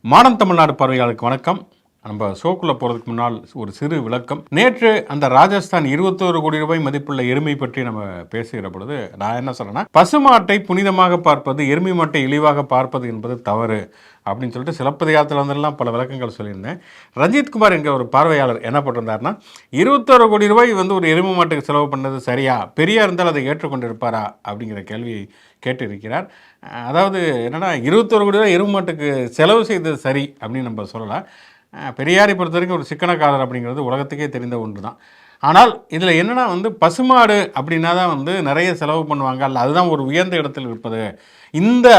மானம் தமிழ்நாடு பார்வையாளருக்கு வணக்கம். நம்ம ஷோக்குள்ளே போகிறதுக்கு முன்னால் ஒரு சிறு விளக்கம். நேற்று அந்த ராஜஸ்தான் 21 கோடி ரூபாய் மதிப்புள்ள எருமை பற்றி நம்ம பேசுகிற பொழுது நான் என்ன சொல்கிறேன்னா, பசுமாட்டை புனிதமாக பார்ப்பது, எருமை மாட்டை இழிவாக பார்ப்பது என்பது தவறு அப்படின்னு சொல்லிட்டு சிலப்பதிகாரத்தில் வந்துலாம் பல விளக்கங்கள் சொல்லியிருந்தேன். ரஞ்சித் குமார் என்கிற ஒரு பார்வையாளர் என்ன பண்ணிருந்தாருன்னா, 21 கோடி ரூபாய் வந்து ஒரு எருமை மாட்டுக்கு செலவு பண்ணது சரியா, பெரியா இருந்தால் அதை ஏற்றுக்கொண்டிருப்பாரா அப்படிங்கிற கேள்வியை கேட்டிருக்கிறார். அதாவது என்னென்னா, 21 கோடி ரூபாய் எருமை மாட்டுக்கு செலவு செய்தது சரி அப்படின்னு நம்ம சொல்லலாம். பெரியாரை பொறுத்த வரைக்கும் ஒரு சிக்கனக்காரர் அப்படிங்கிறது உலகத்துக்கே தெரிந்த ஒன்று தான். ஆனால் இதில் என்னென்னா பசுமாடு அப்படின்னா தான் நிறைய செலவு பண்ணுவாங்க, அல்ல அதுதான் ஒரு உயர்ந்த இடத்தில் இருப்பது.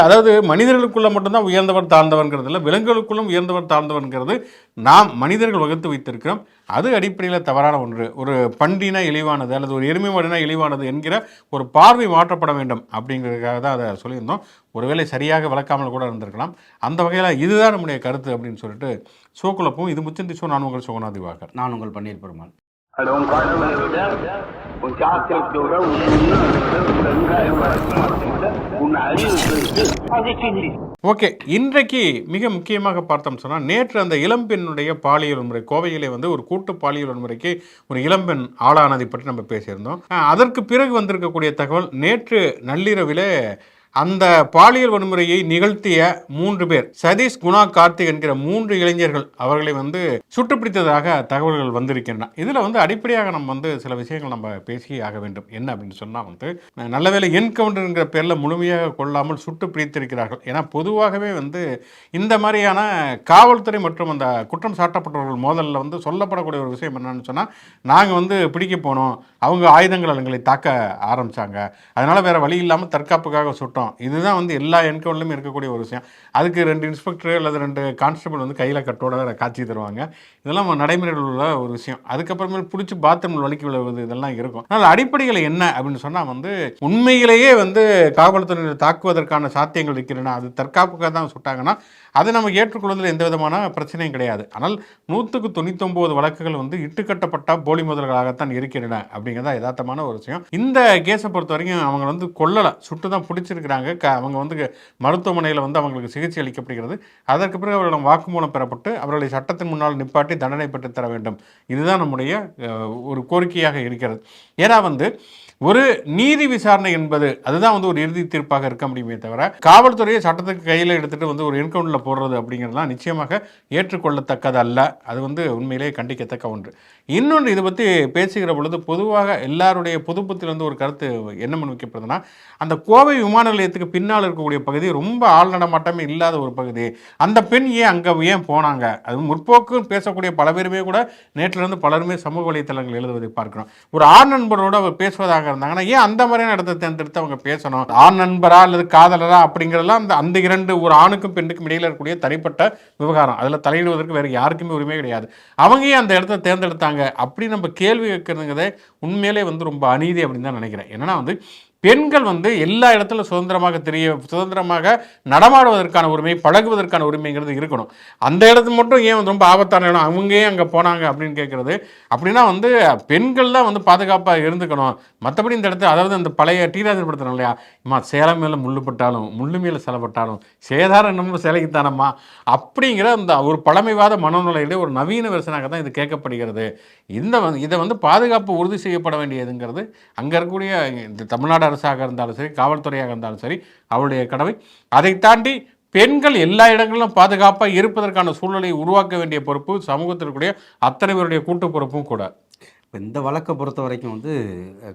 அதாவது மனிதர்களுக்குள்ளே மட்டும்தான் உயர்ந்தவர் தாழ்ந்தவர்ங்கிறது இல்லை, விலங்குகளுக்குள்ளும் உயர்ந்தவர் தாழ்ந்தவர்ங்கிறது நாம் மனிதர்கள் வகுத்து வைத்திருக்கிறோம். அது அடிப்படையில் தவறான ஒன்று. ஒரு பண்டினா இழிவானது அல்லது ஒரு எருமை மாடுனா இழிவானது என்கிற ஒரு பார்வை மாற்றப்பட வேண்டும் அப்படிங்கிறதுக்காக தான் அதை சொல்லியிருந்தோம். ஒருவேளை சரியாக விளக்காமல் கூட இருந்திருக்கலாம். அந்த வகையில் இதுதான் நம்முடைய கருத்து அப்படின்னு சொல்லிட்டு ஷோக்குள்ளப்போம். இது முச்சந்தி ஷோ. நான் உங்கள் சோகநாத் திவாகர். நான் உங்கள் பன்னீர் பெருமாள். ஓகே, இன்றைக்கு மிக முக்கியமாக பார்த்தோம் சொன்னால், நேற்று அந்த இளம்பெண்ணுடைய பாலியல் வன்முறை, கோவையிலே ஒரு கூட்டு பாலியல் வன்முறைக்கு ஒரு இளம்பெண் ஆளானதை பற்றி நம்ம பேசியிருந்தோம். அதற்கு பிறகு வந்திருக்கக்கூடிய தகவல், நேற்று நள்ளிரவிலே அந்த பாலியல் வன்முறையை நிகழ்த்திய 3 பேர், சதீஷ், குணா, கார்த்திக் என்கிற 3 இளைஞர்கள், அவர்களை சுட்டுப்பிடித்ததாக தகவல்கள் வந்திருக்கின்றன. இதில் அடிப்படையாக நம்ம சில விஷயங்கள் நம்ம பேசி ஆக வேண்டும். என்ன அப்படின்னு சொன்னால், நல்லவேளை என்கவுண்டர் என்கிற பேரில் முழுமையாக கொள்ளாமல் சுட்டு பிடித்திருக்கிறார்கள். ஏன்னா பொதுவாகவே இந்த மாதிரியான காவல்துறை மற்றும் அந்த குற்றம் சாட்டப்பட்டவர்கள் மோதலில் சொல்லப்படக்கூடிய ஒரு விஷயம் என்னன்னு சொன்னால், நாங்கள் பிடிக்க போனோம், அவங்க ஆயுதங்கள் எங்களை தாக்க ஆரம்பித்தாங்க, அதனால் வேறு வழி இல்லாமல் தற்காப்புக்காக சுட்டோம். இதுதான் எல்லா என்கவுண்டர்லையும் இருக்கக்கூடிய ஒரு விஷயம். அதுக்கு 2 இன்ஸ்பெக்டர் அல்லது 2 கான்ஸ்டபிள் கையில் கட்டோட காட்சி தருவாங்க. இதெல்லாம் நடைமுறையில் உள்ள ஒரு விஷயம். அதுக்கப்புறமேல் பிடிச்சி பாத்ரூமில் வலிக்கு விழுவது இதெல்லாம் இருக்கும். அதனால் அடிப்படையில் என்ன அப்படின்னு சொன்னால், உண்மையிலேயே காவல்துறையினர் தாக்குவதற்கான சாத்தியங்கள் இருக்கின்றன, அது தற்காப்புக்காக தான் சுட்டாங்கன்னா அதை நம்ம ஏற்றுக்கொள்வதில் எந்த விதமான பிரச்சனையும் கிடையாது. ஆனால் 199 வழக்குகள் இட்டுக்கட்டப்பட்ட போலி முதல்களாகத்தான் இருக்கின்றன அப்படிங்கிறதா யதார்த்தமான ஒரு விஷயம். இந்த கேஸை பொறுத்த வரைக்கும் அவங்க கொல்லலை, சுட்டு தான் பிடிச்சிருக்கிறாங்க. அவங்க மருத்துவமனையில் அவங்களுக்கு சிகிச்சை அளிக்கப்படுகிறது. அதற்கு பிறகு அவர்களிடம் வாக்குமூலம் பெறப்பட்டு அவர்களை சட்டத்தின் முன்னால் நிப்பாட்டி தண்டனை பெற்றுத் தர வேண்டும். இதுதான் நம்முடைய ஒரு கோரிக்கையாக இருக்கிறது. ஏன்னா ஒரு நீதி விசாரணை என்பது அதுதான் ஒரு இறுதி தீர்ப்பாக இருக்க முடியுமே தவிர, காவல்துறையை சட்டத்துக்கு கையில் எடுத்துகிட்டு ஒரு என்கவுண்டரில் போடுறது அப்படிங்கிறதுலாம் நிச்சயமாக ஏற்றுக்கொள்ளத்தக்கது அல்ல. அது உண்மையிலேயே கண்டிக்கத்தக்க ஒன்று. இன்னொன்று, இதை பற்றி பேசுகிற பொழுது பொதுவாக எல்லாருடைய பொதுப்புத்திலிருந்து ஒரு கருத்து என்ன முன்வைக்கப்படுதுன்னா, அந்த கோவை விமான நிலையத்துக்கு பின்னால் இருக்கக்கூடிய பகுதி ரொம்ப ஆள் நடமாட்டமே இல்லாத ஒரு பகுதி. அந்த பெண் அங்கே ஏன் போனாங்க? அது முற்போக்கு பேசக்கூடிய பல பேருமே கூட நேற்றிலிருந்து பலருமே சமூக வலைத்தளங்கள் எழுதுவதை பார்க்கிறோம். ஒரு ஆண் நண்பரோடு அவர் பேசுவதாக இருந்தாங்கன்னா ஏன் அந்த மாதிரியான இடத்தை தேர்ந்தெடுத்து அவங்க பேசணும்? ஆண் நண்பரா அல்லது காதலரா அப்படிங்கிறதெல்லாம் அந்த 2 ஒரு ஆணுக்கும் பெண்ணுக்கும் இடையில இருக்கக்கூடிய தனிப்பட்ட விவகாரம். அதில் தலையிடுவதற்கு வேறு யாருக்குமே உரிமை கிடையாது. அவங்க ஏன் அந்த இடத்த தேர்ந்தெடுத்தாங்க அப்படி நம்ம கேள்வி கேட்கறதுங்கிறதே உண்மையிலே ரொம்ப அநீதி அப்படின்னு தான் நினைக்கிறேன். என்னன்னா பெண்கள் எல்லா இடத்துல சுதந்திரமாக நடமாடுவதற்கான உரிமை, பழகுவதற்கான உரிமைங்கிறது இருக்கணும். அந்த இடத்துல மட்டும் ஏன் ரொம்ப ஆபத்தான இடம், அவங்க ஏன் அங்கே போனாங்க அப்படின்னு கேட்குறது. அப்படின்னா பெண்கள் தான் பாதுகாப்பாக இருந்துக்கணும். மற்றபடி இந்த இடத்துல, அதாவது அந்த பழைய டீராஜர் படுத்தணும் இல்லையா, சேலை மேலே முள்ளுப்பட்டாலும் முள்ளு மேலே செலப்பட்டாலும் சேதாரம் நம்ம சிலைக்குத்தானம்மா அப்படிங்கிற அந்த ஒரு பழமைவாத மனநிலையிலே ஒரு நவீன வெர்ஷனாக தான் இது கேட்கப்படுகிறது. இதை பாதுகாப்பு உறுதி செய்யப்பட வேண்டியதுங்கிறது அங்கே இருக்கக்கூடிய இந்த தமிழ்நாடு அரசாக இருந்தாலும் சரி, காவல்துறையாக இருந்தாலும் சரி, அவருடைய கடமை. அதை தாண்டி பெண்கள் எல்லா இடங்களிலும் பாதுகாப்பாக இருப்பதற்கான சூழ்நிலையை உருவாக்க வேண்டிய பொறுப்பு சமூகத்திற்குரிய அத்தனை பேருடைய கூட்டு பொறுப்பும் கூட. இந்த வழக்கை பொறுத்த வரைக்கும்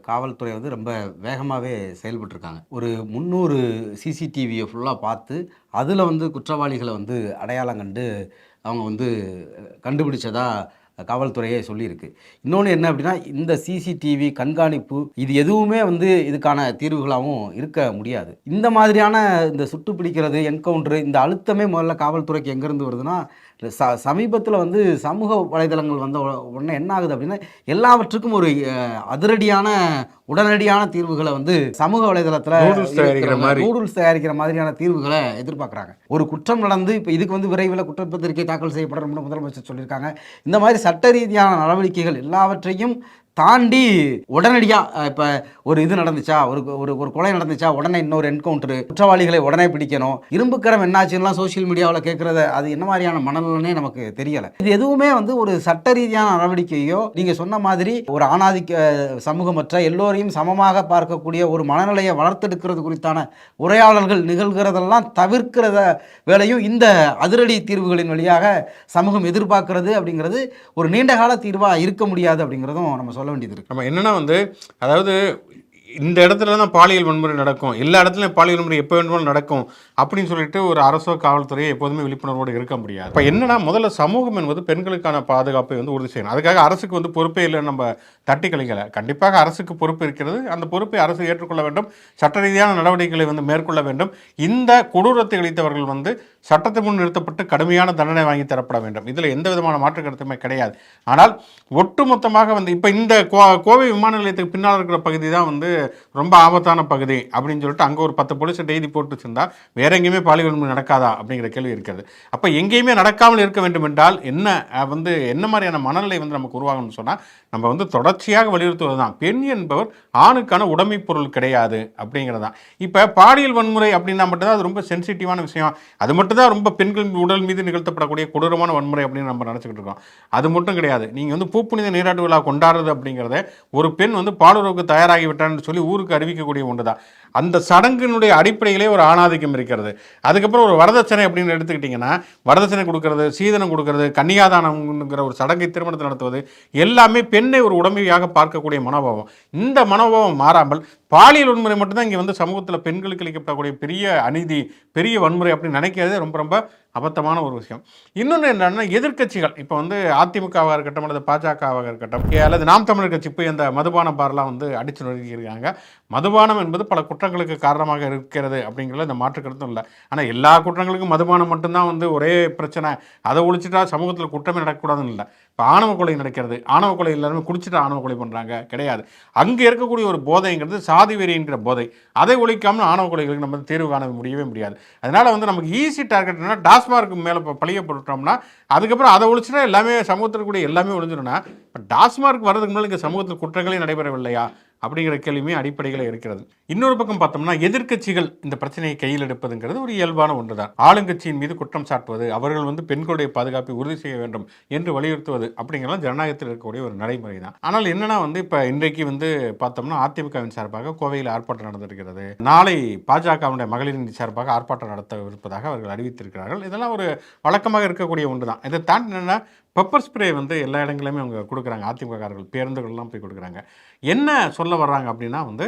காவல்துறை ரொம்ப வேகமாகவே செயல்பட்டுருக்காங்க. ஒரு 300 சிசிடிவியை ஃபுல்லாக பார்த்து அதில் குற்றவாளிகளை அடையாளம் கண்டு அவங்க கண்டுபிடிச்சதா காவல்துறையே சொல்லியிருக்கு. இன்னொன்று என்ன அப்படின்னா, இந்த சிசிடிவி கண்காணிப்பு இது எதுவுமே இதுக்கான தீர்வுகளாகவும் இருக்க முடியாது. இந்த மாதிரியான இந்த சுட்டு பிடிக்கிறது, என்கவுண்டரு, இந்த அழுத்தமே முதல்ல காவல்துறைக்கு எங்கேருந்து வருதுன்னா, சமீபத்தில் சமூக வலைதளங்கள் வந்த உடனே என்ன ஆகுது அப்படின்னா, எல்லாவற்றுக்கும் ஒரு அதிரடியான உடனடியான தீர்வுகளை சமூக வலைதளத்தில் நூடுல்ஸ் தயாரிக்கிற மாதிரியான தீர்வுகளை எதிர்பார்க்குறாங்க. ஒரு குற்றம் நடந்து இப்போ இதுக்கு விரைவில் குற்றப்பத்திரிகை தாக்கல் செய்யப்படும் முதலமைச்சர் சொல்லியிருக்காங்க. இந்த மாதிரி சட்ட ரீதியான நடவடிக்கைகள் எல்லாவற்றையும் தாண்டி உடனடியாக இப்போ ஒரு இது நடந்துச்சா, ஒரு ஒரு ஒரு கொலை நடந்துச்சா, உடனே இன்னொரு என்கவுண்டரு, குற்றவாளிகளை உடனே பிடிக்கணும், இரும்புக்கரம் என்னாச்சுலாம் சோஷியல் மீடியாவில் கேட்குறது, அது என்ன மாதிரியான மனநலனே நமக்கு தெரியலை. இது எதுவுமே வந்து ஒரு சட்ட ரீதியான நடவடிக்கையோ, நீங்கள் சொன்ன மாதிரி ஒரு ஆணாதிக்க சமூகமற்ற எல்லோரையும் சமமாக பார்க்கக்கூடிய ஒரு மனநிலையை வளர்த்தெடுக்கிறது குறித்தான உரையாடல்கள் நிகழ்கிறதெல்லாம் தவிர்க்கிறத வேலையும் இந்த அதிரடி தீர்வுகளின் வழியாக சமூகம் எதிர்பார்க்கிறது அப்படிங்கிறது ஒரு நீண்டகால தீர்வாக இருக்க முடியாது அப்படிங்கிறதும் நம்ம சொல்ல வேண்டியது இருக்கு. நம்ம என்னன்னா வந்து, அதாவது இந்த இடத்துல தான் பாலியல் வன்முறை நடக்கும், எல்லா இடத்துலையும் பாலியல் வன்முறை எப்போ வேணுமாலும் நடக்கும் அப்படின்னு சொல்லிட்டு ஒரு அரசோ காவல்துறையை எப்போதுமே விழிப்புணர்வோடு இருக்க முடியாது. இப்போ என்னன்னா, முதல்ல சமூகம் என்பது பெண்களுக்கான பாதுகாப்பை வந்து உறுதி செய்யணும். அதுக்காக அரசுக்கு வந்து பொறுப்பே இல்லைன்னு நம்ம தட்டி கழிக்கலை. கண்டிப்பாக அரசுக்கு பொறுப்பு இருக்கிறது. அந்த பொறுப்பை அரசு ஏற்றுக்கொள்ள வேண்டும். சட்ட ரீதியான நடவடிக்கைகளை வந்து மேற்கொள்ள வேண்டும். இந்த கொடூரத்தை அளித்தவர்கள் வந்து சட்டத்தை முன் நிறுத்தப்பட்டு கடுமையான தண்டனை வாங்கி தரப்பட வேண்டும். இதில் எந்த விதமான மாற்று கருத்துமே கிடையாது. ஆனால் ஒட்டுமொத்தமாக வந்து இப்போ இந்த கோவை விமான நிலையத்துக்கு பின்னால் இருக்கிற பகுதி தான் வந்து ரொம்ப ஆபத்தான பகுதி அப்படின்னு சொல்லிட்டு அங்கே ஒரு 10 போலீஸை டெய்லி போட்டு வச்சிருந்தா வேற எங்கேயுமே பாலியல் வன்முறை நடக்காதா அப்படிங்கிற கேள்வி இருக்கிறது. அப்போ எங்கேயுமே நடக்காமல் இருக்க வேண்டும் என்றால் என்ன மாதிரியான மனநிலை வந்து நமக்கு உருவாகணும்னு சொன்னால், நம்ம வந்து தொடர்ச்சியாக வலியுறுத்துவது தான், பெண் என்பவர் ஆணுக்கான உடைமை பொருள் கிடையாது அப்படிங்கிறது தான். இப்போ பாலியல் வன்முறை அப்படின்னா மட்டும்தான் அது ரொம்ப சென்சிட்டிவான விஷயம், அது மட்டும்தான் ரொம்ப பெண்கள் உடல் மீது நிகழ்த்தப்படக்கூடிய கொடூரமான வன்முறை அப்படின்னு நம்ம நினச்சிக்கிட்டு இருக்கோம். அது மட்டும் கிடையாது. நீங்கள் வந்து பூப்புனித நீராட்டு விழா கொண்டாடுறது அப்படிங்கிறத ஒரு பெண் வந்து பாலுறவுக்கு தயாராகி விட்டான்னு சொல்லி ஊருக்கு அறிவிக்கக்கூடிய ஒன்று தான். அந்த சடங்கினுடைய அடிப்படையிலே ஒரு ஆணாதிக்கம் இருக்கிறது. அதுக்கப்புறம் ஒரு வரதட்சணை அப்படின்னு எடுத்துக்கிட்டிங்கன்னா, வரதட்சணை கொடுக்கறது, சீதனம் கொடுக்கறது, கன்னியாதானம்ங்கிற ஒரு சடங்கை திருமணத்தை நடத்துவது எல்லாமே பெண்ணை ஒரு உடமையாக பார்க்கக்கூடிய மனோபாவம். இந்த மனோபாவம் மாறாமல் பாலியல் வன்முறை மட்டும்தான் இங்கே வந்து சமூகத்தில் பெண்களுக்கு அளிக்கப்படக்கூடிய பெரிய அநீதி, பெரிய வன்முறை அப்படின்னு நினைக்கிறதே ரொம்ப ரொம்ப அபத்தமான ஒரு விஷயம். இன்னொன்று என்னன்னா, எதிர்க்கட்சிகள் இப்போ வந்து அதிமுகவாக இருக்கட்டும் அல்லது பாஜகவாக இருக்கட்டும் அல்லது நாம் தமிழர் கட்சி போய் அந்த மதுபான பார்லாம் வந்து அடித்து நொறுக்கியிருக்காங்க. மதுபானம் என்பது பல குற்றங்களுக்கு காரணமாக இருக்கிறது அப்படிங்கிறத இந்த மாற்று கருத்தும் இல்லை. ஆனால் எல்லா குற்றங்களுக்கும் மதுபானம் மட்டும்தான் வந்து ஒரே பிரச்சனை, அதை ஒழிச்சிட்டா சமூகத்தில் குற்றமே நடக்கக்கூடாதுன்னு இல்லை. இப்போ ஆணவ கொலை நடக்கிறது, ஆணவ கொலை எல்லாருமே குடிச்சிட்டு ஆணவ கொலை பண்ணுறாங்க கிடையாது. அங்கே இருக்கக்கூடிய ஒரு போதைங்கிறது சாதி வெறி என்கிற போதை, அதை ஒழிக்காமல் ஆணவ கொலைகளுக்கு நம்ம தீர்வு காண முடியவே முடியாது. அதனால் வந்து நமக்கு ஈஸி டார்கெட்னா டாஸ்மார்க்கு மேலே பழிய போட்டோம்னா அதுக்கப்புறம் அதை ஒழிச்சுட்டா எல்லாமே சமூகத்தில் கூட எல்லாமே ஒழிஞ்சிடும்னா, இப்போ டாஸ்மார்க் வர்றதுக்கு முன்னாடி இங்கே சமூகத்தில் குற்றங்களே நடைபெறவில்லையா அப்படிங்கிற கேள்வியுமே அடிப்படையில் இருக்கிறது. இன்னொரு பக்கம் பார்த்தோம்னா, எதிர்க்கட்சிகள் இந்த பிரச்சனையை கையில் எடுப்பதுங்கிறது ஒரு இயல்பான ஒன்று தான். ஆளுங்கட்சியின் மீது குற்றம் சாட்டுவது, அவர்கள் வந்து பெண்களுடைய பாதுகாப்பை உறுதி செய்ய வேண்டும் என்று வலியுறுத்துவது அப்படிங்கிறலாம் ஜனநாயகத்தில் இருக்கக்கூடிய ஒரு நடைமுறை தான். ஆனால் என்னன்னா வந்து இப்போ இன்றைக்கு வந்து பார்த்தோம்னா, அதிமுகவின் சார்பாக கோவையில் ஆர்ப்பாட்டம் நடந்திருக்கிறது. நாளை பாஜகவுடைய மகளிர் நீதி சார்பாக ஆர்ப்பாட்டம் நடத்த இருப்பதாக அவர்கள் அறிவித்திருக்கிறார்கள். இதெல்லாம் ஒரு வழக்கமாக இருக்கக்கூடிய ஒன்று தான். இதை தாண்டி என்னன்னா, பெப்பர் ஸ்ப்ரே வந்து எல்லா இடங்களையுமே அவங்க கொடுக்குறாங்க. அதிமுககாரர்கள் பேருந்துகள்லாம் போய் கொடுக்குறாங்க. என்ன சொல்ல வர்றாங்க அப்படின்னா வந்து,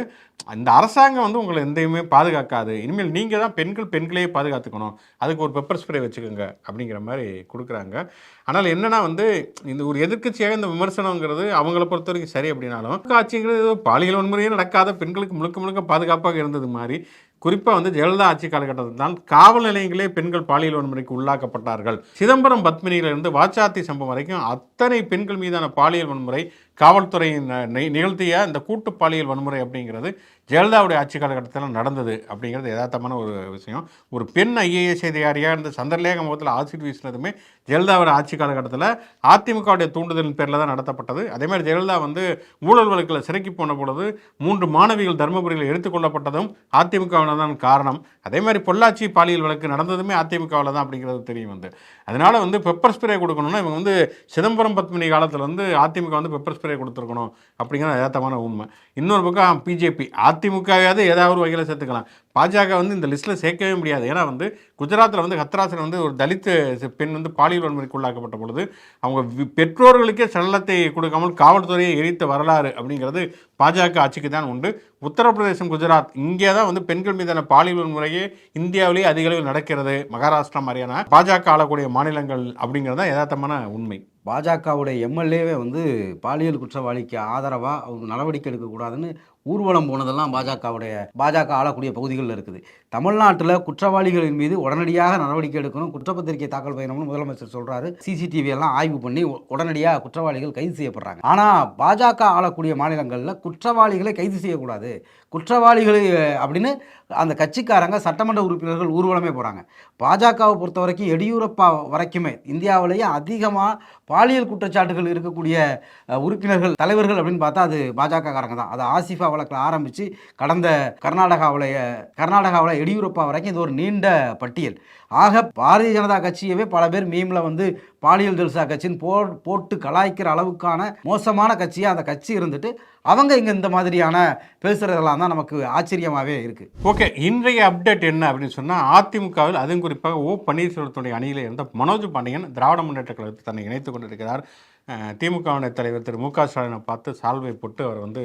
இந்த அரசாங்கம் வந்து உங்களை எந்தையுமே பாதுகாக்காது, இனிமேல் நீங்கள் தான் பெண்களையே பாதுகாத்துக்கணும், அதுக்கு ஒரு பெப்பர் ஸ்ப்ரே வச்சுக்கோங்க அப்படிங்கிற மாதிரி கொடுக்குறாங்க. ஆனால் என்னன்னா வந்து, இந்த ஒரு எதிர்க்கட்சியாக இந்த விமர்சனங்கிறது அவங்கள பொறுத்த வரைக்கும் சரி அப்படின்னாலும், ஆட்சிங்கிறது ஏதோ பாலியல் வன்முறையே நடக்காத பெண்களுக்கு முழுக்க முழுக்க பாதுகாப்பாக இருந்தது மாதிரி, குறிப்பாக வந்து ஜெயலலிதா ஆட்சி காலகட்டத்தில் தான் காவல் நிலையங்களே பெண்கள் பாலியல் வன்முறைக்கு உள்ளாக்கப்பட்டார்கள். சிதம்பரம் பத்மினியிலிருந்து வாச்சாத்தி சம்பவம் வரைக்கும் அத்தனை பெண்கள் மீதான பாலியல் வன்முறை காவல்துறையின் நிகழ்த்திய இந்த கூட்டு பாலியல் வன்முறை அப்படிங்கிறது ஜெயலலிதாவுடைய ஆட்சி காலகட்டத்தில் நடந்தது அப்படிங்கிறது யதார்த்தமான ஒரு விஷயம். ஒரு பெண் ஐஏஎஸ் அதிகாரியாக இருந்த சந்திரலேக முகத்தில் ஆசிட் வீசினதுமே ஜெயலலிதாவோட ஆட்சி காலகட்டத்தில் அதிமுகவுடைய தூண்டுதலின் பேரில் தான் நடத்தப்பட்டது. அதேமாதிரி ஜெயலலிதா வந்து ஊழல் வழக்கில் சிறைக்கு போன பொழுது 3 மாணவிகள் தருமபுரியில் எடுத்துக்கொள்ளப்பட்டதும் அதிமுகவில் தான் காரணம். அதே மாதிரி பொள்ளாச்சி பாலியல் வழக்கு நடந்ததுமே அதிமுகவில் தான் அப்படிங்கிறது தெரியும் வந்து. அதனால் வந்து பெப்பர் ஸ்ப்ரே கொடுக்கணும்னா இவங்க வந்து சிதம்பரம் பத்மினி காலத்தில் வந்து அதிமுக வந்து பெப்பர் ஸ்ப்ரே கொடுத்துருக்கணும் அப்படிங்கிறது யதார்த்தமான உண்மை. இன்னொரு பக்கம் பிஜேபி அதிமுகவாவது ஏதாவது ஒரு வகையில் சேர்த்துக்கலாம், பாஜக வந்து இந்த லிஸ்ட்டில் சேர்க்கவே முடியாது. ஏன்னா வந்து குஜராத்தில் வந்து ஹத்ராஸில் வந்து ஒரு தலித் பெண் வந்து பாலியல் வன்முறைக்கு உள்ளாக்கப்பட்ட பொழுது அவங்க பெற்றோர்களுக்கே சடலத்தை கொடுக்காமல் காவல்துறையை எரித்த வரலாறு அப்படிங்கிறது பாஜக ஆட்சிக்கு தான் உண்டு. உத்தரப்பிரதேசம், குஜராத் இங்கே தான் வந்து பெண்கள் மீதான பாலியல் வன்முறையே இந்தியாவிலேயே அதிக அளவில் நடக்கிறது. மகாராஷ்டிரா மாதிரியான பாஜக ஆளக்கூடிய மாநிலங்கள் அப்படிங்கிறது தான் யதார்த்தமான உண்மை. பாஜகவுடைய எம்எல்ஏவே வந்து பாலியல் குற்றவாளிக்கு ஆதரவாக அவங்க நடவடிக்கை எடுக்கக்கூடாதுன்னு ஊர்வலம் போனதெல்லாம் பாஜக ஆளக்கூடிய பகுதிகளில் இருக்குது. தமிழ்நாட்டில் குற்றவாளிகளின் மீது உடனடியாக நடவடிக்கை எடுக்கணும், குற்றப்பத்திரிகை தாக்கல் செய்யணும்னு முதலமைச்சர் சொல்கிறாரு. சிசிடிவி எல்லாம் ஆய்வு பண்ணி உடனடியாக குற்றவாளிகள் கைது செய்யப்படுறாங்க. ஆனால் பாஜக ஆளக்கூடிய மாநிலங்களில் குற்றவாளிகளை கைது செய்யக்கூடாது, குற்றவாளிகளை அப்படின்னு அந்த கட்சிக்காரங்க சட்டமன்ற உறுப்பினர்கள் ஊர்வலமே போகிறாங்க. பாஜகவை பொறுத்த வரைக்கும் எடியூரப்பா வரைக்குமே இந்தியாவிலேயே அதிகமாக பாலியல் குற்றச்சாட்டுகள் இருக்கக்கூடிய உறுப்பினர்கள் தலைவர்கள் அப்படின்னு பார்த்தா அது பாஜக காரங்க தான். அது ஆசிஃபா வழக்கில் ஆரம்பித்து கடந்த கர்நாடகாவில் எடியூரப்பா வரைக்கும் இது ஒரு நீண்ட பட்டியல். ஆக பாரதிய ஜனதா கட்சியவே பல பேர் மீமில் வந்து பாலியல் ஜல்சா கட்சின்னு போட்டு கலாய்க்கிற அளவுக்கான மோசமான கட்சியாக அந்த கட்சி இருந்துட்டு அவங்க இங்கே இந்த மாதிரியான பேசுகிறதெல்லாம் தான் நமக்கு ஆச்சரியமாகவே இருக்குது. ஓகே, இன்றைய அப்டேட் என்ன அப்படின்னு சொன்னால், அதிமுகவில் அதுவும் குறிப்பாக ஓ பன்னீர்செல்வத்துடைய அணியில் இருந்த மனோஜ் பாண்டியன் திராவிட முன்னேற்ற கழகத்தை தன்னை இணைத்துக் கொண்டிருக்கிறார். திமுகவினர் தலைவர் திரு மு க ஸ்டாலினை பார்த்து சால்வை போட்டு அவர் வந்து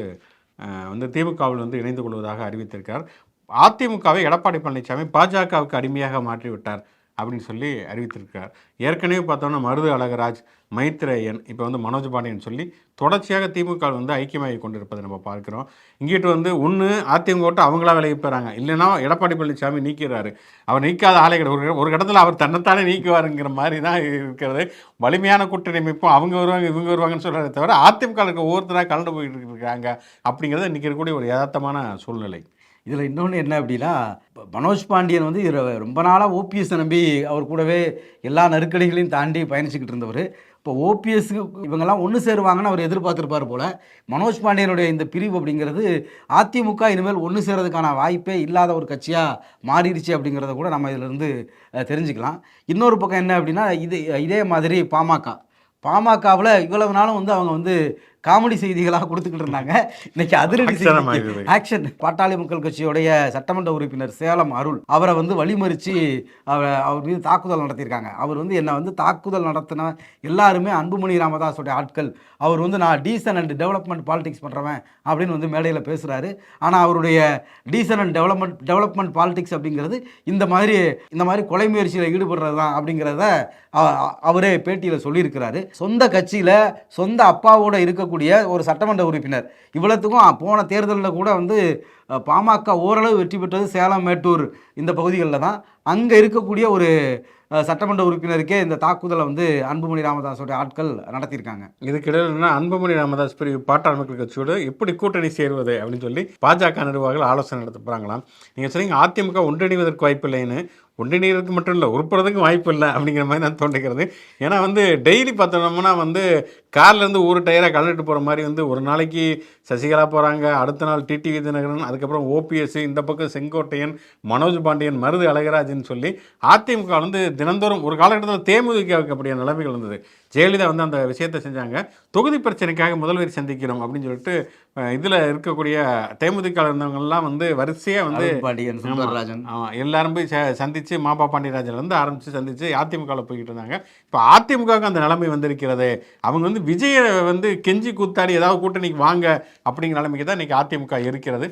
திமுகவில் வந்து இணைந்து கொள்வதாக அறிவித்திருக்கிறார். அதிமுகவை எடப்பாடி பழனிசாமி பாஜகவுக்கு அடிமையாக மாற்றிவிட்டார் அப்படின்னு சொல்லி அறிவித்திருக்கிறார். ஏற்கனவே பார்த்தோன்னா மருது அழகராஜ், மைத்ரேயன், இப்போ வந்து மனோஜ் பாண்டியன் சொல்லி தொடர்ச்சியாக திமுக வந்து ஐக்கியமாகி கொண்டிருப்பதை நம்ம பார்க்குறோம். இங்கிட்டு வந்து ஒன்று அதிமுக விட்டு அவங்களா விலகி போகிறாங்க, இல்லைன்னா எடப்பாடி பழனிசாமி நீக்கிறாரு. அவர் நீக்காத ஆலை கிடையாது, ஒரு இடத்துல அவர் தன்னைத்தானே நீக்குவாருங்கிற மாதிரி தான் இருக்கிறது. வலிமையான கூட்டணி அமைப்பும் அவங்க வருவாங்க இவங்க வருவாங்கன்னு சொல்கிறத தவிர அதிமுக இருக்க ஒவ்வொருத்தராக கலந்து போயிட்டு இருக்காங்க அப்படிங்கிறது இன்றைக்கி இருக்கக்கூடிய ஒரு யதார்த்தமான சூழ்நிலை. இதில் இன்னொன்று என்ன அப்படின்னா, மனோஜ் பாண்டியன் வந்து ரொம்ப நாளாக ஓபிஎஸ்ஸை நம்பி அவர் கூடவே எல்லா நெருக்கடிகளையும் தாண்டி பயணிச்சுக்கிட்டு இருந்தவர். இப்போ ஓபிஎஸ்க்கு இவங்கெல்லாம் ஒன்று சேருவாங்கன்னு அவர் எதிர்பார்த்துருப்பார் போல். மனோஜ் பாண்டியனுடைய இந்த பிரிவு அப்படிங்கிறது அதிமுக இனிமேல் ஒன்று சேர்றதுக்கான வாய்ப்பே இல்லாத ஒரு கட்சியாக மாறிடுச்சு அப்படிங்கிறத கூட நம்ம இதிலிருந்து தெரிஞ்சுக்கலாம். இன்னொரு பக்கம் என்ன அப்படின்னா, இதே மாதிரி பாமகவில் இவ்வளவு நாளும் வந்து அவங்க வந்து காமெடி செய்திகளாக கொடுத்துக்கிட்டு இருந்தாங்க. இன்னைக்கு அதிரடி ஆக்ஷன். பாட்டாளி மக்கள் கட்சியோடைய சட்டமன்ற உறுப்பினர் சேலம் அருள் அவரை வந்து வழிமறித்து அவர் மீது தாக்குதல் நடத்தியிருக்காங்க. அவர் வந்து என்னை வந்து தாக்குதல் நடத்தின எல்லாருமே அன்புமணி ராமதாஸோடைய ஆட்கள், அவர் வந்து நான் டீசன் அண்ட் டெவலப்மெண்ட் பாலிடிக்ஸ் பண்ணுறவன் அப்படின்னு வந்து மேடையில் பேசுகிறாரு. ஆனால் அவருடைய டீசன் அண்ட் டெவலப்மெண்ட் பாலிடிக்ஸ் அப்படிங்கிறது இந்த மாதிரி கொலை முயற்சியில் ஈடுபடுறது தான் அப்படிங்கிறத அவரே பேட்டியில் சொல்லியிருக்கிறாரு. சொந்த கட்சியில் சொந்த அப்பாவோட இருக்கக்கூடிய ஒரு சட்டமன்ற உறுப்பினர் இவ்வளவுக்கும் போன தேர்தலில் கூட வந்து பாமக ஓரளவு வெற்றி பெற்றது சேலம், மேட்டூர் இந்த பகுதிகளில் தான். அங்கே இருக்கக்கூடிய ஒரு சட்டமன்ற உறுப்பினருக்கே இந்த தாக்குதலை வந்து அன்புமணி ராமதாஸோட ஆட்கள் நடத்தியிருக்காங்க. இதுக்கிடையில் அன்புமணி ராமதாஸ் பிரிவு பாட்டாளி மக்கள் கட்சியோடு எப்படி கூட்டணி சேருவது அப்படின்னு சொல்லி பாஜக நிர்வாகிகள் ஆலோசனை நடத்த போகிறாங்களாம். நீங்கள் சொன்னீங்க அதிமுக ஒன்றிணைவதற்கு வாய்ப்பு இல்லைன்னு. ஒன்றிணைவதற்கு மட்டும் இல்லை, உருப்படுறதுக்கும் வாய்ப்பு இல்லை அப்படிங்கிற மாதிரி நான் தோன்றுகிறது. ஏன்னா வந்து டெய்லி பார்த்தோம்னா வந்து கார்லேருந்து ஒரு டயராக கலந்துட்டு போகிற மாதிரி வந்து ஒரு நாளைக்கு சசிகலா போகிறாங்க, அடுத்த நாள் டிடிவி தினகரன், அதுக்கப்புறம் ஓபிஎஸ், இந்த பக்கம் செங்கோட்டையன், மனோஜ் பாண்டியன், மருது அழகராஜன் சொல்லி அதிமுக வந்து தினந்தோறும் ஒரு காலகட்டத்தில் தேமுதிகவுக்கு அப்படியே நிலைமைகள் இருந்தது. ஜெயலலிதா வந்து அந்த விஷயத்தை செஞ்சாங்க. தொகுதி பிரச்சனைக்காக முதல்வர் சந்திக்கிறோம் அப்படின்னு சொல்லிட்டு இதில் இருக்கக்கூடிய தேமுதிக இருந்தவங்கெல்லாம் வந்து வரிசையாக வந்து எல்லாரும் போய் சந்தித்து மாபா பாண்டியராஜன்லேருந்து ஆரம்பித்து சந்தித்து அதிமுகவில் போய்கிட்டு இருந்தாங்க. இப்போ அதிமுகவுக்கு அந்த நிலைமை வந்திருக்கிறது. அவங்க வந்து விஜயை வந்து கெஞ்சி கூத்தாடி ஏதாவது கூட்டணிக்கு வாங்க அப்படிங்கிற நிலைமைக்கு தான் இன்றைக்கி அதிமுக இருக்கிறது.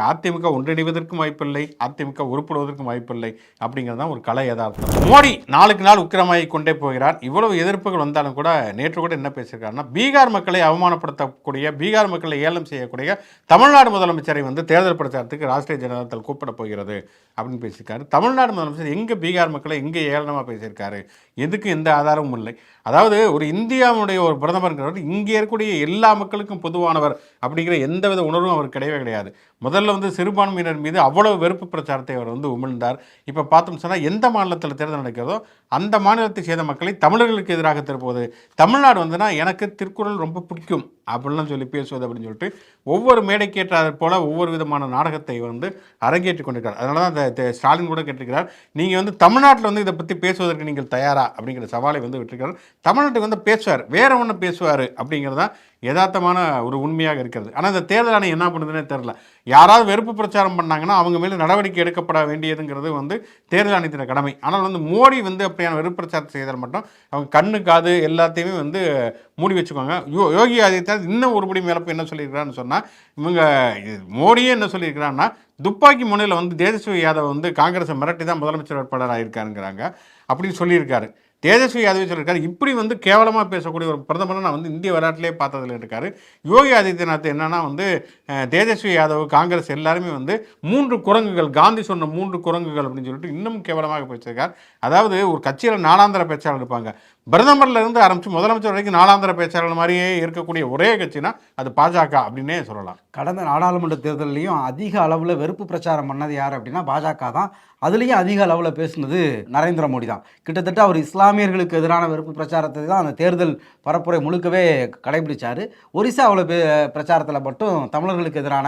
அதிமுக ஒன்றிணைவதற்கும் வாய்ப்பில்லை, அதிமுக உருப்படுவதற்கும் வாய்ப்பில்லை அப்படிங்கிறது தான் ஒரு கலை யதார்த்தம். மோடி நாளுக்கு நாள் உக்கிரமாகி கொண்டே போகிறார். இவ்வளவு எதிர்ப்புகள் வந்தாலும் கூட நேற்று கூட என்ன பேசியிருக்காருன்னா, பீகார் மக்களை அவமானப்படுத்தக்கூடிய, பீகார் மக்களை ஏலம் செய்யக்கூடிய தமிழ்நாடு முதலமைச்சரை வந்து தேர்தல் பிரச்சாரத்துக்கு ராஷ்டிரிய ஜனதா தள் கூப்பிட போகிறது அப்படின்னு பேசியிருக்காரு. தமிழ்நாடு முதலமைச்சர் எங்கே பீகார் மக்களை எங்கே ஏளனமாக பேசியிருக்காரு? எதுக்கு எந்த ஆதாரமும் இல்லை. அதாவது ஒரு இந்தியாவுடைய ஒரு பிரதமர்ங்கிறவர் இங்கே இருக்கக்கூடிய எல்லா மக்களுக்கும் பொதுவானவர் அப்படிங்கிற எந்தவித உணர்வும் அவர் கிடையவே கிடையாது. முதல்ல வந்து சிறுபான்மையினர் மீது அவ்வளவு வெறுப்பு பிரச்சாரத்தை அவர் வந்து உமிழ்ந்தார். இப்போ பார்த்தோம் சொன்னால் எந்த மாநிலத்தில் தேர்தல் நடக்கிறதோ அந்த மாநிலத்தை சேர்ந்த மக்களை தமிழர்களுக்கு எதிராக திருப்புவது. தமிழ்நாடு வந்துன்னா எனக்கு திருக்குறள் ரொம்ப பிடிக்கும் அப்படின்லாம் சொல்லி பேசுவது அப்படின்னு சொல்லிட்டு ஒவ்வொரு மேடைக்கேற்றாத போல ஒவ்வொரு விதமான நாடகத்தை வந்து அரங்கேற்றி கொண்டிருக்கார். அதனால தான் அந்த ஸ்டாலின் கூட கேட்டிருக்கிறார், நீங்கள் வந்து தமிழ்நாட்டில் வந்து இதை பற்றி பேசுவதற்கு நீங்கள் தயாரா அப்படிங்கிற சவாலை வந்து விட்டுருக்காரு. தமிழ்நாட்டுக்கு வந்து பேசுவார், வேற ஒன்று பேசுவார் அப்படிங்கிறதான் யதார்த்தமான ஒரு உண்மையாக இருக்கிறது. ஆனால் இந்த தேர்தல் ஆணையம் என்ன பண்ணுதுன்னே தெரில. யாராவது வெறுப்பு பிரச்சாரம் பண்ணாங்கன்னா அவங்க மேலே நடவடிக்கை எடுக்கப்பட வேண்டியதுங்கிறது வந்து தேர்தல் ஆணையத்தின் கடமை. ஆனால் வந்து மோடி வந்து அப்படியான வெறுப்பு பிரச்சாரம் செய்தால் மட்டும் அவங்க கண்ணு காது எல்லாத்தையுமே வந்து மூடி வச்சுக்கோங்க. யோகி ஆதித்யநாத் இன்னும் ஒருபடி மேலே போய் என்ன சொல்லியிருக்கிறான்னு சொன்னால், இவங்க மோடியே என்ன சொல்லியிருக்கிறான்னா, துப்பாக்கி முனையில் வந்து தேஜஸ்வி யாதவ் வந்து காங்கிரஸை மிரட்டி தான் முதலமைச்சர் வேட்பாளராக இருக்காருங்கிறாங்க அப்படின்னு சொல்லியிருக்காரு. தேஜஸ்வி யாதவ் சொல்லியிருக்காரு, இப்படி வந்து கேவலமாக பேசக்கூடிய ஒரு பிரதமரை நான் வந்து இந்திய வரலாற்றிலே பார்த்ததில் இருக்காரு. யோகி ஆதித்யநாத் என்னன்னா வந்து தேஜஸ்வி யாதவ் காங்கிரஸ் எல்லாருமே வந்து 3 குரங்குகள், காந்தி சொன்ன 3 குரங்குகள் அப்படின்னு சொல்லிட்டு இன்னும் கேவலமாக பேசியிருக்கார். அதாவது ஒரு கட்சியில் நாளாந்திர பேச்சாளர் இருப்பாங்க, பிரதமர்ல இருந்து ஆரம்பிச்சு முதலமைச்சர் வரைக்கும் நாளாந்திர பேச்சாளர் மாதிரியே இருக்கக்கூடிய ஒரே கட்சினா அது பாஜக அப்படின்னே சொல்லலாம். கடந்த நாடாளுமன்ற தேர்தலையும் அதிக அளவில் வெறுப்பு பிரச்சாரம் பண்ணது யார் அப்படின்னா பாஜக தான். அதுலேயும் அதிக அளவில் பேசுனது நரேந்திர மோடி தான். கிட்டத்தட்ட அவர் இஸ்லாமியர்களுக்கு எதிரான வெறுப்பு பிரச்சாரத்தை தான் அந்த தேர்தல் பரப்புரை முழுக்கவே கடைபிடிச்சார். ஒரிசாவில் பிரச்சாரத்தில் மட்டும் தமிழர்களுக்கு எதிரான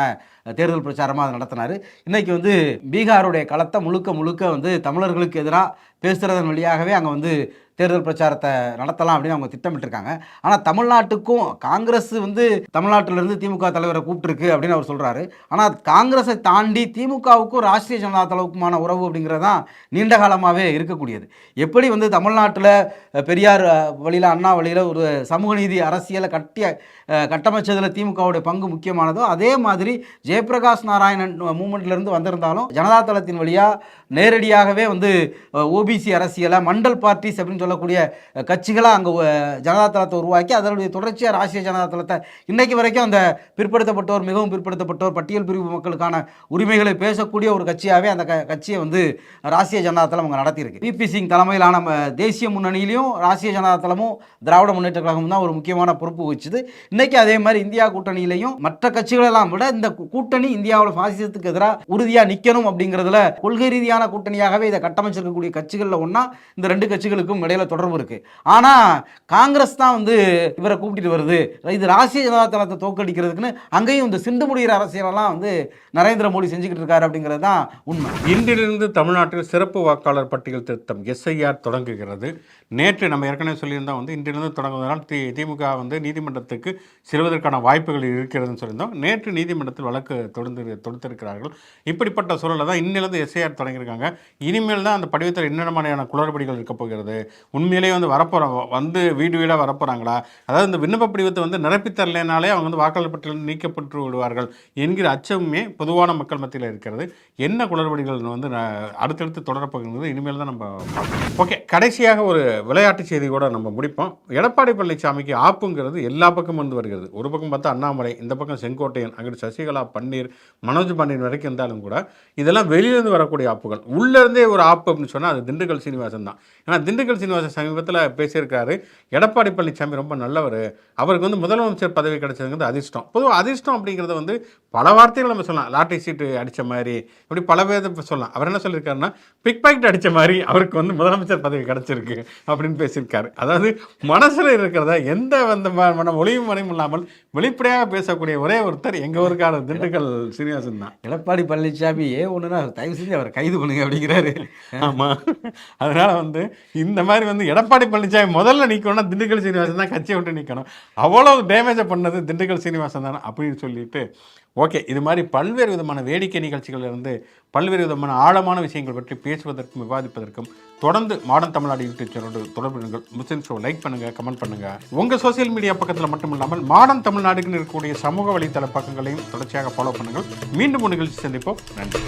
தேர்தல் பிரச்சாரமாக அதை நடத்தினார். இன்றைக்கி வந்து பீகாருடைய களத்தை முழுக்க வந்து தமிழர்களுக்கு எதிராக பேசுகிறதன் வழியாகவே அங்கே வந்து தேர்தல் பிரச்சாரத்தை நடத்தலாம் அப்படின்னு அவங்க திட்டமிட்டிருக்காங்க. ஆனால் தமிழ்நாட்டுக்கும் காங்கிரஸ் வந்து தமிழ்நாட்டிலிருந்து திமுக தலைவரை கூப்பிட்டுருக்கு அப்படின்னு அவர் சொல்கிறாரு. ஆனால் காங்கிரஸை தாண்டி திமுகவுக்கும் ராஷ்ட்ரிய ஜனதா தளவுக்குமான உறவு அப்படிங்கிறது தான் நீண்ட காலமாகவே இருக்கக்கூடியது. எப்படி வந்து தமிழ்நாட்டில் பெரியார் வழியில் அண்ணா வழியில் ஒரு சமூக நீதி அரசியலை கட்டமைச்சதில் திமுகவுடைய பங்கு முக்கியமானதோ, அதே மாதிரி ஜெயபிரகாஷ் நாராயணன் மூமெண்ட்லேருந்து வந்திருந்தாலும் ஜனதா தளத்தின் வழியாக நேரடியாகவே வந்து ஓபிசி அரசியலை மண்டல் பார்ட்டிஸ் அப்படின்னு சொல்லக்கூடிய கட்சிகளாக அங்கே ஜனதா தளத்தை உருவாக்கி அதனுடைய தொடர்ச்சியாக ராஷ்ட்ரிய ஜனதா தளத்தை இன்றைக்கு வரைக்கும் அந்த பிற்படுத்தப்பட்டோர், மிகவும் பிற்படுத்தப்பட்டோர், பட்டியல் பிரிவு மக்களுக்கான உரிமைகளை பேசக்கூடிய ஒரு கட்சியாகவே அந்த கட்சியை வந்து ராஷ்ட்ரிய ஜனதா தளம் அவங்க நடத்தியிருக்கு. பிபி சிங் தலைமையிலான தேசிய முன்னணியிலையும் ராஷ்ட்ரிய ஜனதா தளமும் திராவிட முன்னேற்ற கழகம் தான் ஒரு முக்கியமான பொறுப்பு வச்சுது. இன்றைக்கி அதே மாதிரி இந்தியா கூட்டணியிலையும் மற்ற கட்சிகளெல்லாம் விட இந்த கூட்டணி இந்தியாவில் பாசிசத்துக்கு எதிராக உறுதியாக நிற்கணும் அப்படிங்கிறதுல கொள்கை ரீதியான கூட்டணியாகவே இதை கட்டமைச்சிருக்கக்கூடிய கட்சிகளில் ஒன்றா இந்த 2 கட்சிகளுக்கும் இடையில தொடர்பு இருக்கு. ஆனால் காங்கிரஸ் தான் வந்து இவரை கூப்பிட்டு வருது, இது ராஷ்ட்ரிய ஜனதா தளத்தை தோற்கடிக்கிறதுக்குன்னு அங்கேயும் இந்த சிண்டு முடிகிற அரசியலெல்லாம் வந்து நரேந்திர மோடி செஞ்சுக்கிட்டு இருக்காரு அப்படிங்கிறது தான் உண்மை. இன்றிலிருந்து தமிழ்நாட்டில் சிறப்பு வாக்காளர் பட்டியல் திருத்தம் SIR தொடங்குகிறது. நேற்று நம்ம ஏற்கனவே சொல்லியிருந்தோம் வந்து இன்றிலிருந்து தொடங்குவதனால் திமுக வந்து நீதிமன்றத்துக்கு செல்வதற்கான வாய்ப்புகள் இருக்கிறதுன்னு சொல்லியிருந்தோம். நேற்று நீதிமன்றத்தில் வழக்கு தொடுத்திருக்கிறார்கள். இப்படிப்பட்ட சூழலில் தான் இன்னிலிருந்து SIR தொடங்கியிருக்காங்க. இனிமேல் தான் அந்த படிவத்தில் என்னென்ன மாதிரியான குளறுபடிகள் இருக்க போகிறது, உண்மையிலேயே வந்து வந்து வீடு வீடாக வரப்போகிறாங்களா, அதாவது இந்த விண்ணப்ப படிவத்தை வந்து நிரப்பி தரலைனாலே அவங்க வந்து வாக்காளர் பட்டியலில் நீக்கப்பட்டு விடுவார்கள் என்கிற அச்சமுமே பொதுவான மக்கள் மத்தியில் இருக்கிறது. என்ன குளறுபடிகள் வந்து அடுத்தடுத்து தொடரப்போகிறது இனிமேல் தான் நம்ம பார்க்கணும். ஓகே, கடைசியாக ஒரு விளையாட்டு செய்தி கூட நம்ம முடிப்போம். எடப்பாடி பழனிசாமிக்கு ஆப்புங்கிறது எல்லா பக்கமும் வந்து வருகிறது. ஒரு பக்கம் பார்த்தா அண்ணாமலை, இந்த பக்கம் செங்கோட்டையன், அங்கிட்டு சசிகலா, பன்னீர், மனோஜ் பாண்டியன் வரைக்கும் இருந்தாலும் கூட இதெல்லாம் வெளியிலேருந்து வரக்கூடிய ஆப்புகள். உள்ளேருந்தே ஒரு ஆப்பு அப்படின்னு சொன்னால் அது திண்டுக்கல் சீனிவாசன் தான். ஏன்னா திண்டுக்கல் சீனிவாசன் சமீபத்தில் பேசியிருக்காரு, எடப்பாடி பழனிசாமி ரொம்ப நல்லவர், அவருக்கு வந்து முதலமைச்சர் பதவி கிடைச்சதுங்கிறது அதிர்ஷ்டம். பொதுவாக அதிர்ஷ்டம் அப்படிங்கிறத வந்து பல வார்த்தைகள் நம்ம சொல்லலாம். லாட்டரி சீட்டு அடித்த மாதிரி இப்படி பல பேர் சொல்லலாம். அவர் என்ன சொல்லியிருக்காருன்னா, பிக் பாக்கெட் அடித்த மாதிரி அவருக்கு வந்து முதலமைச்சர் பதவி கிடைச்சிருக்கு அப்படின்னு பேசியிருக்காரு. அதாவது மனசில் இருக்கிறத எந்த ஒளியும் மறையும் இல்லாமல் வெளிப்படையாக பேசக்கூடிய ஒரே ஒருத்தர் எங்கள் ஊருக்கான திண்டுக்கல் சீனிவாசன் தான். எடப்பாடி பழனிசாமி ஒன்றுனா தயவு செஞ்சு அவர் கைது பண்ணுங்க அப்படிங்கிறாரு. ஆமாம், அதனால் வந்து இந்த மாதிரி வந்து எடப்பாடி பழனிசாமி முதல்ல நிற்கணும்னா திண்டுக்கல் சீனிவாசன் தான் கட்சியை விட்டு நிற்கணும். அவ்வளோ டேமேஜை பண்ணது திண்டுக்கல் சீனிவாசன் தானே அப்படின்னு சொல்லிட்டு, ஓகே, இது மாதிரி பல்வேறு விதமான வேடிக்கை நிகழ்ச்சிகளிலிருந்து பல்வேறு விதமான ஆழமான விஷயங்கள் பற்றி பேசுவதற்கும் விவாதிப்பதற்கும் தொடர்ந்து மாடர்ன் தமிழ்நாடு யூடியூப் சேனலோடு தொடர்புகள். முஸ்லிம் ஷோ லைக் பண்ணுங்கள், கமெண்ட் பண்ணுங்கள். உங்கள் சோசியல் மீடியா பக்கத்தில் மட்டும் இல்லாமல் மாடர்ன் தமிழ்நாடுக்குன்னு இருக்கக்கூடிய சமூக வலைத்தள பக்கங்களையும் தொடர்ச்சியாக ஃபாலோ பண்ணுங்கள். மீண்டும் ஒரு நிகழ்ச்சி சந்திப்போம். நன்றி.